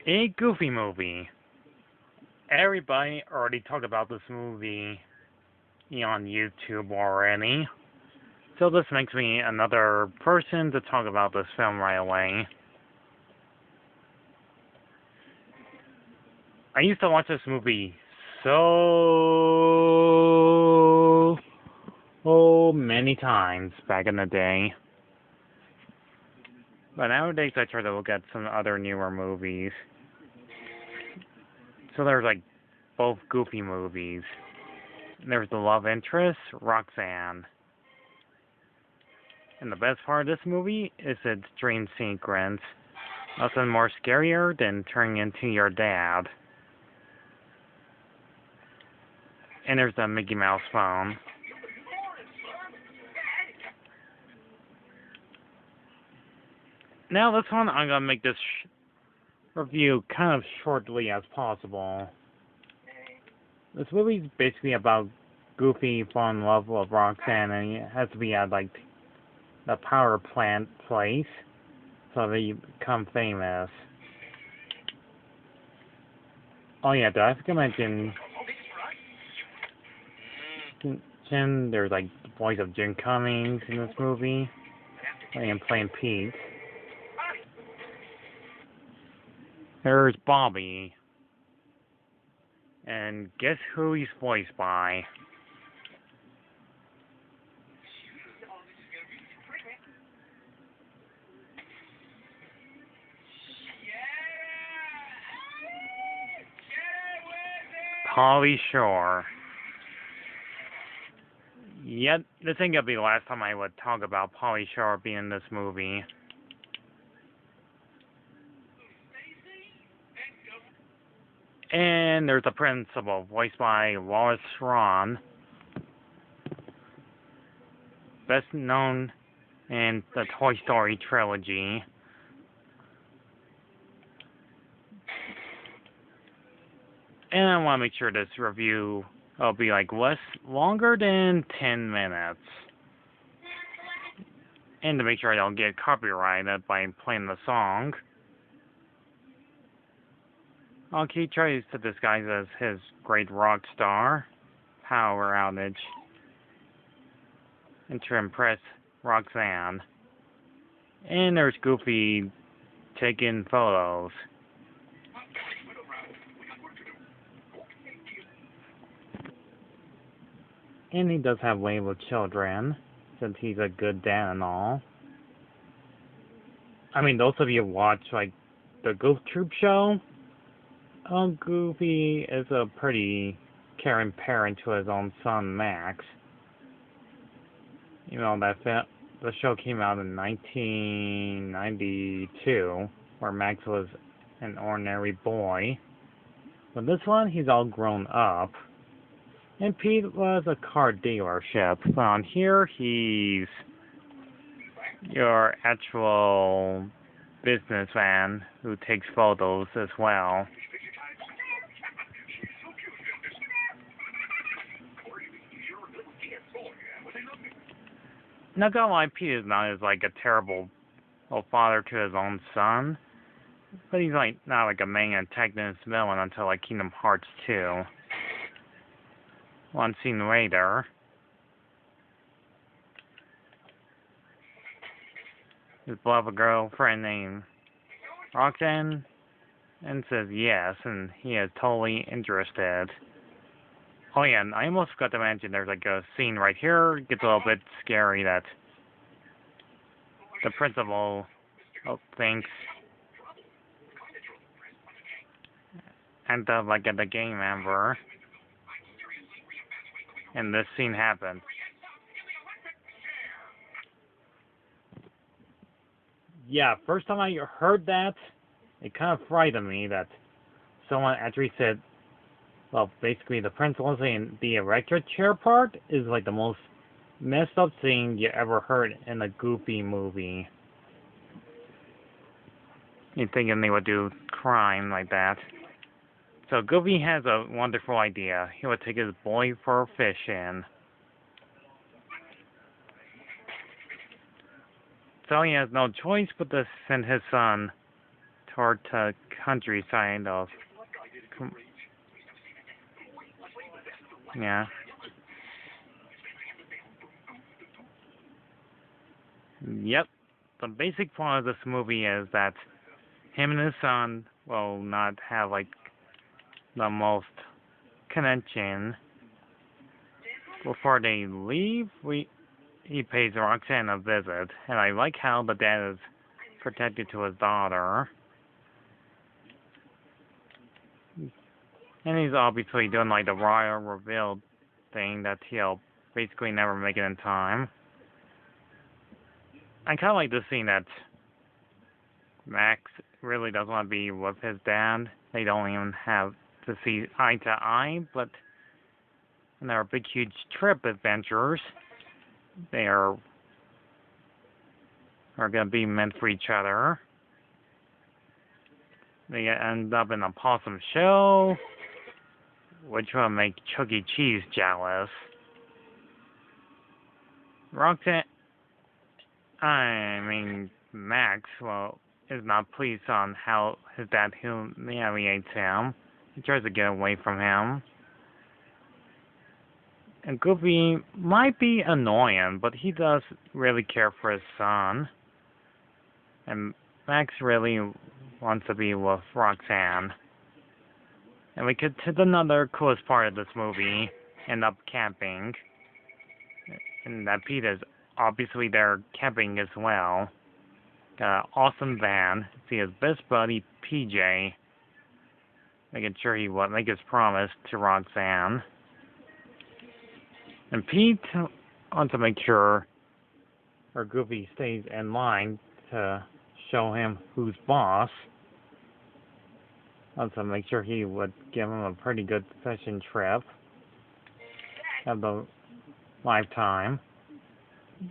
A Goofy movie. Everybody already talked about this movie on YouTube already. So this makes me another person to talk about this film right away. I used to watch this movie so many times back in the day. But nowadays I try to look at some other newer movies. So there's like both Goofy movies. There's the love interest, Roxanne. And the best part of this movie is its dream sequence. Nothing more scarier than turning into your dad. And there's the Mickey Mouse phone. Now this one, I'm going to make this review kind of shortly as possible. This movie's basically about Goofy falling in love with Roxanne, and he has to be at like the power plant place so that you become famous. Oh yeah, did I forget to mention there's like the voice of Jim Cummings in this movie, and playing Pete. There's Bobby. And guess who he's voiced by? Pauly Shore. Yet, this ain't gonna be the last time I would talk about Pauly Shore being in this movie. And there's the principal, voiced by Wallace Shawn, best known in the Toy Story trilogy. And I want to make sure this review will be like longer than 10 minutes. And to make sure I don't get copyrighted by playing the song, he tries to disguise as his great rock star, power outage, and to impress Roxanne. And there's Goofy taking photos. And he does have way with children, since he's a good dad and all. I mean, those of you who watch like the Goof Troop show, Goofy is a pretty caring parent to his own son, Max. You know, the show came out in 1992, where Max was an ordinary boy. But this one, he's all grown up. And Pete was a car dealership. But on here, he's your actual businessman who takes photos as well. Not gonna lie, Pete is not as like a terrible father to his own son, but he's like not like a main antagonist villain until like Kingdom Hearts 2. One scene later, his beloved girlfriend named Roxanne and says yes, and he is totally interested. Oh yeah, and I almost forgot to mention there's like a scene right here. It gets a little bit scary that the principal thinks and like at the gang member. And this scene happened. Yeah, first time I heard that, it kind of frightened me that someone actually said, well, basically the principal saying the electric chair part is like the most messed up thing you ever heard in a Goofy movie. You'd thinking they would do crime like that. So Goofy has a wonderful idea. He would take his boy for a fish-in. So he has no choice but to send his son to toward the countryside of... Yeah. Yep. The basic plot of this movie is that him and his son will not have, like, the most connection. Before they leave, he pays Roxanne a visit, and I like how the dad is protected to his daughter. And he's obviously doing, like, the royal reveal thing that he'll basically never make it in time. I kind of like the scene that Max really doesn't want to be with his dad. They don't even have to see eye to eye, but in their big, huge trip adventures, they are going to be meant for each other. They end up in a possum show, which will make Chuck E. Cheese jealous. Roxanne, Max, well, is not pleased on how his dad humiliates him. He tries to get away from him. And Goofy might be annoying, but he does really care for his son. And Max really wants to be with Roxanne. And we get to another coolest part of this movie, end up camping. And that Pete is obviously there camping as well. Got an awesome van. See his best buddy, PJ, making sure he would make his promise to Roxanne. And Pete wants to make sure Goofy stays in line to show him who's boss. Wants to make sure he would give him a pretty good fishing trip of the lifetime.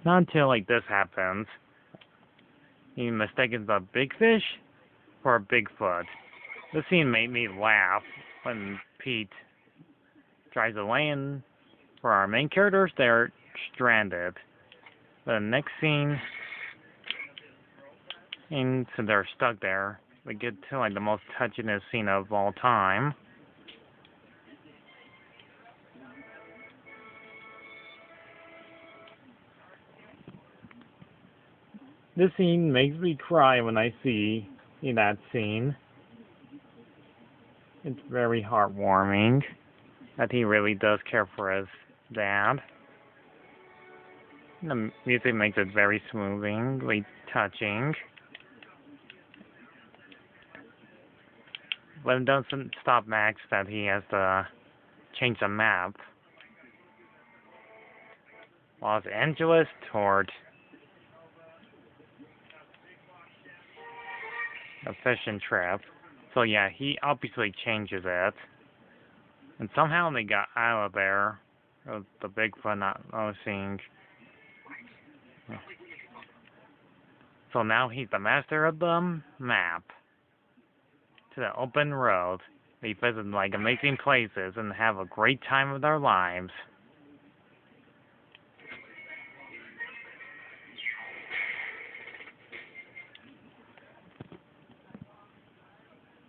Not until, like, this happens. He mistakes a big fish for a Bigfoot. This scene made me laugh when Pete tries to land for our main characters. They're stranded. The next scene, and so they're stuck there. We get to, like, the most touchingest scene of all time. This scene makes me cry when I see that scene. It's very heartwarming that he really does care for his dad. The music makes it very smoothly touching. But it doesn't stop Max that he has to change the map. Los Angeles toward a fishing trip. So yeah, he obviously changes it. And somehow they got out of there. The Bigfoot not noticing. So now he's the master of the map. To the open road. They visit, like, amazing places and have a great time of their lives.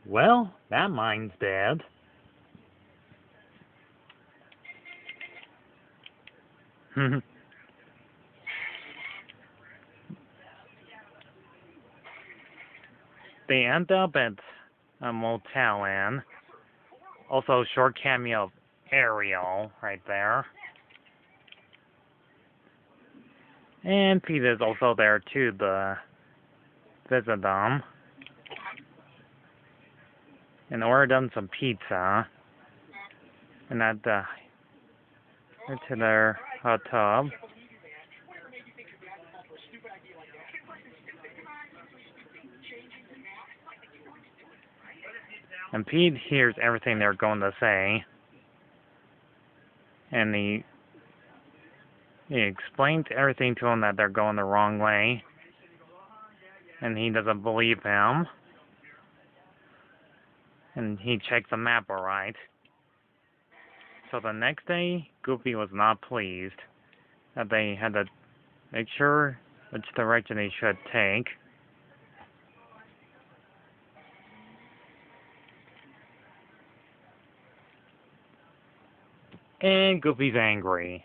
Well, that mine's dead. They end up at a Motel Inn. Also, short cameo of Ariel right there. And Pete is also there too to visit them. And order them some pizza. And at to their hot tub. And Pete hears everything they're going to say. And he explains everything to him that they're going the wrong way. And he doesn't believe him. And he checks the map alright. So the next day, Goofy was not pleased that they had to make sure which direction they should take. and Goofy's angry.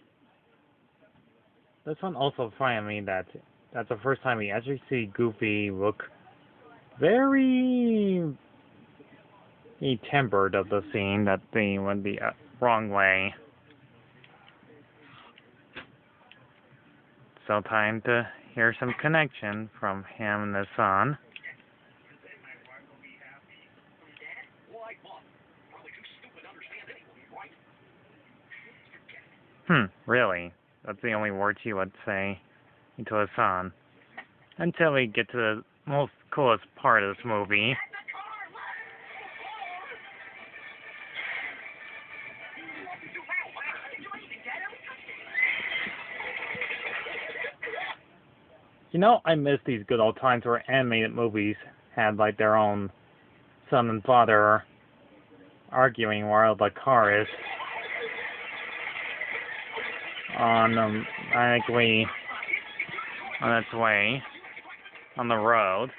This one also find me that that's the first time we actually see Goofy look very tempered of the scene that they went the wrong way. So time to hear some connection from him and his son. Really? That's the only words he would say to his son. Until we get to the most coolest part of this movie. You know, I miss these good old times where animated movies had like their own son and father arguing while the car is on automatically on its way on the road.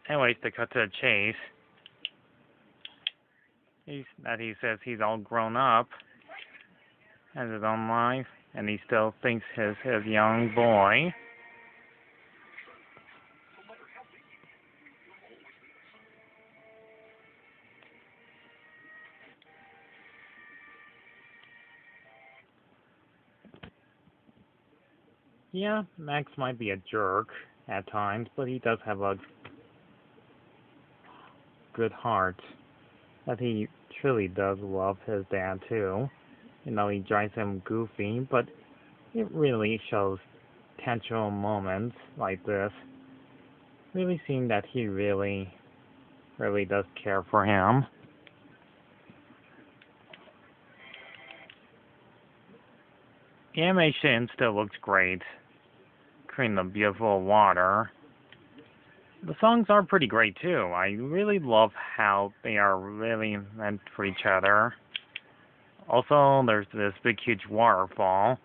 Anyways, to cut to the chase, he says he's all grown up, has his own life, and he still thinks his young boy. Yeah, Max might be a jerk at times, but he does have a good heart. That he truly does love his dad too. You know, he drives him goofy, but it really shows tantrum moments like this. Really seeing that he really does care for him. The animation still looks great. Creating the beautiful water. The songs are pretty great too. I really love how they are really meant for each other. Also, there's this big huge waterfall.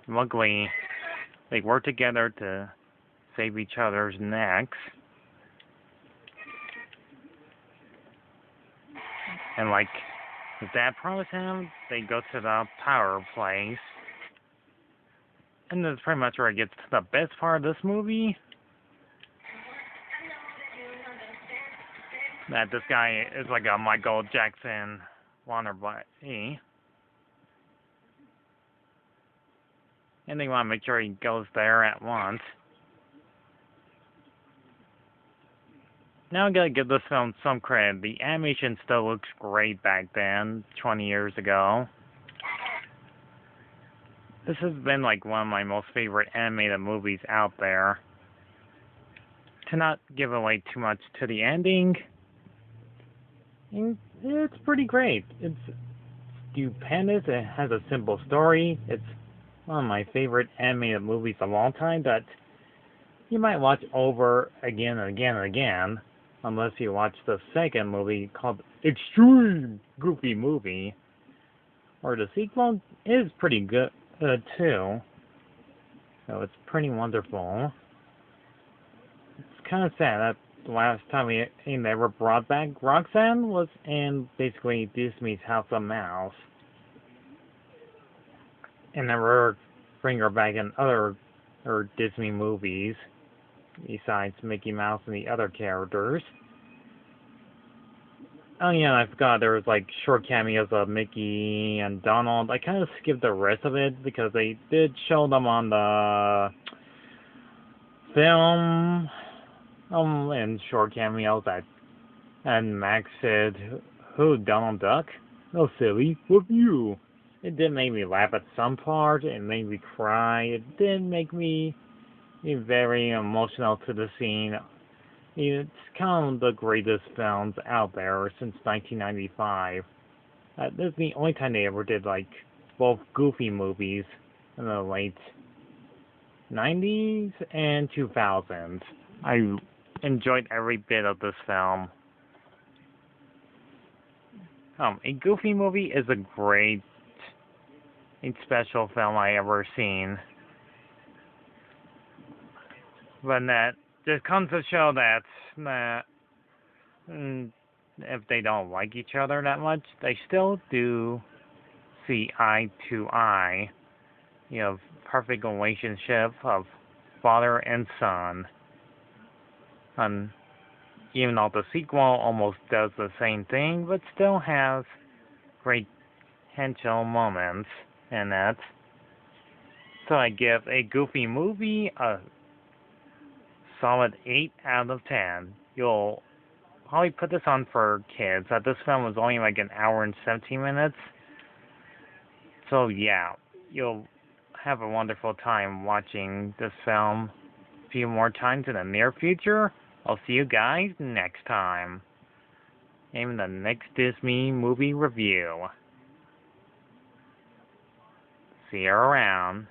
Luckily, they work together to save each other's necks. And like his dad promised him, they go to the power place. And that's pretty much where it gets to the best part of this movie. That this guy is like a Michael Jackson wannabe. And they want to make sure he goes there at once. Now I gotta give this film some credit. The animation still looks great back then, 20 years ago. This has been like one of my most favorite animated movies out there. To not give away too much to the ending, it's pretty great. It's stupendous. It has a simple story. It's one of my favorite animated movies of all time that you might watch over again and again and again, unless you watch the second movie called Extreme Goofy Movie, or the sequel is pretty good too. So it's pretty wonderful. It's kind of sad that the last time we ever brought back Roxanne was in basically Disney's House of Mouse. And never bring her back in other Disney movies besides Mickey Mouse and the other characters. Oh yeah, I forgot there was like short cameos of Mickey and Donald. I kind of skipped the rest of it because they did show them on the film in short cameos and Max said, "Who, Donald Duck? No, silly, what you?" It did make me laugh at some part. It made me cry. It did make me very emotional to the scene. It's kind of the greatest films out there since 1995. This is the only time they ever did like both Goofy movies in the late 90s and 2000s. I enjoyed every bit of this film. A Goofy movie is a great special film I ever seen. But that just comes to show that if they don't like each other that much, they still do see eye to eye. You know, perfect relationship of father and son. And even though the sequel almost does the same thing, but still has great potential moments in it. So I give A Goofy Movie a solid 8 out of 10. You'll probably put this on for kids. This film was only like an hour and 17 minutes. So yeah, you'll have a wonderful time watching this film a few more times in the near future. I'll see you guys next time in the next Disney movie review. See you around.